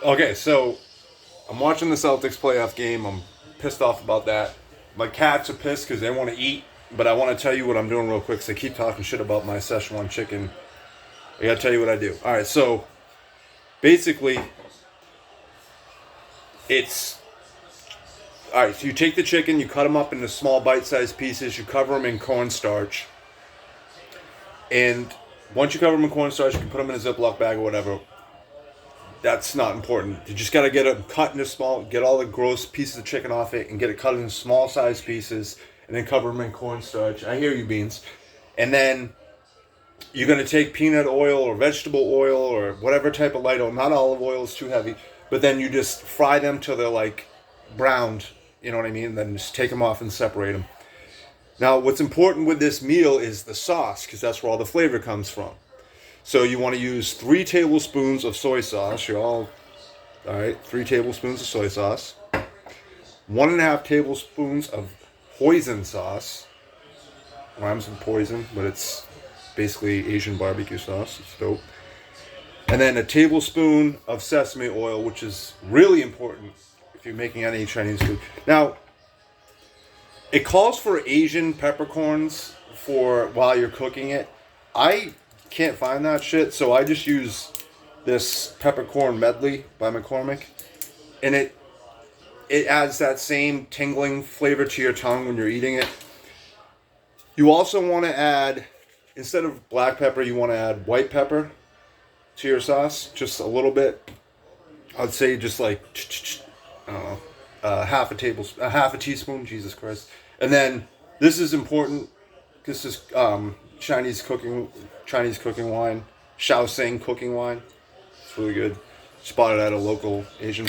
Okay, so I'm watching the Celtics playoff game. I'm pissed off about that. My cats are pissed because they want to eat, but I want to tell you what I'm doing real quick because they keep talking shit about my Szechuan chicken. I gotta tell you what I do. All right, so basically, it's all right. So you take the chicken, you cut them up into small bite-sized pieces, you cover them in cornstarch, and once you cover them in cornstarch, you can put them in a Ziploc bag or whatever. That's not important. You just gotta get it cut into small, get all the gross pieces of chicken off it, and get it cut into small size pieces, and then cover them in cornstarch. I hear you, beans. And then you're gonna take peanut oil or vegetable oil or whatever type of light oil. Not olive oil is too heavy, but then you just fry them till they're like browned. You know what I mean? And then just take them off and separate them. Now, what's important with this meal is the sauce, because that's where all the flavor comes from. So you want to use 3 tablespoons of soy sauce. You're all right. 3 tablespoons of soy sauce. 1.5 tablespoons of hoisin sauce. Rhymes with poison, but it's basically Asian barbecue sauce. It's dope. And then a tablespoon of sesame oil, which is really important if you're making any Chinese food. Now, it calls for Asian peppercorns for while you're cooking it. I can't find that shit, so I just use this peppercorn medley by McCormick, and it adds that same tingling flavor to your tongue when you're eating it. You also want to add, instead of black pepper, you want to add white pepper to your sauce, just a little bit. I'd say just like I don't know, half a teaspoon. Jesus Christ! And then this is important. This is Chinese cooking wine, Shaoxing cooking wine. It's really good. Spotted at a local Asian.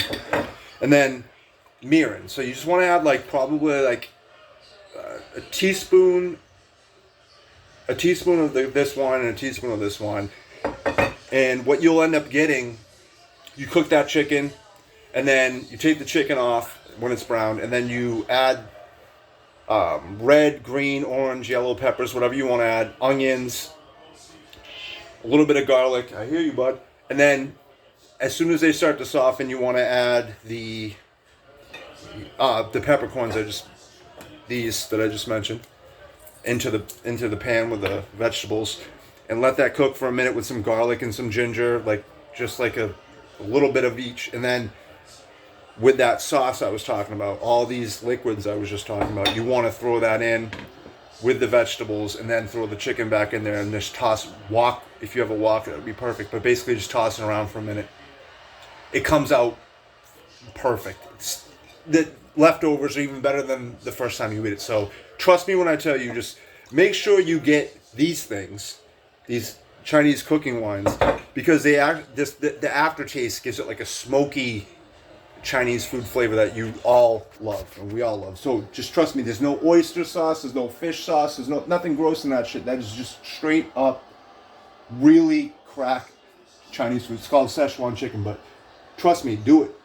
And then mirin. So you just want to add probably a teaspoon of this wine and a teaspoon of this wine. And what you'll end up getting, you cook that chicken, and then you take the chicken off when it's browned, and then you add red, green, orange, yellow peppers, whatever you want to add, onions, a little bit of garlic. I hear you, bud. And then, as soon as they start to soften, you want to add the peppercorns that I just mentioned into the pan with the vegetables, and let that cook for a minute with some garlic and some ginger, just a little bit of each, and then with that sauce I was talking about, all these liquids I was just talking about, you want to throw that in with the vegetables, and then throw the chicken back in there and just if you have a wok, that would be perfect, but basically just toss it around for a minute. It comes out perfect. The leftovers are even better than the first time you eat it, so trust me when I tell you, just make sure you get these things, these Chinese cooking wines, because the aftertaste gives it like a smoky Chinese food flavor that you all love, and we all love. So just trust me, there's no oyster sauce, there's no fish sauce, there's nothing gross in that shit. That is just straight up really crack Chinese food. It's called Szechuan chicken, but trust me, do it.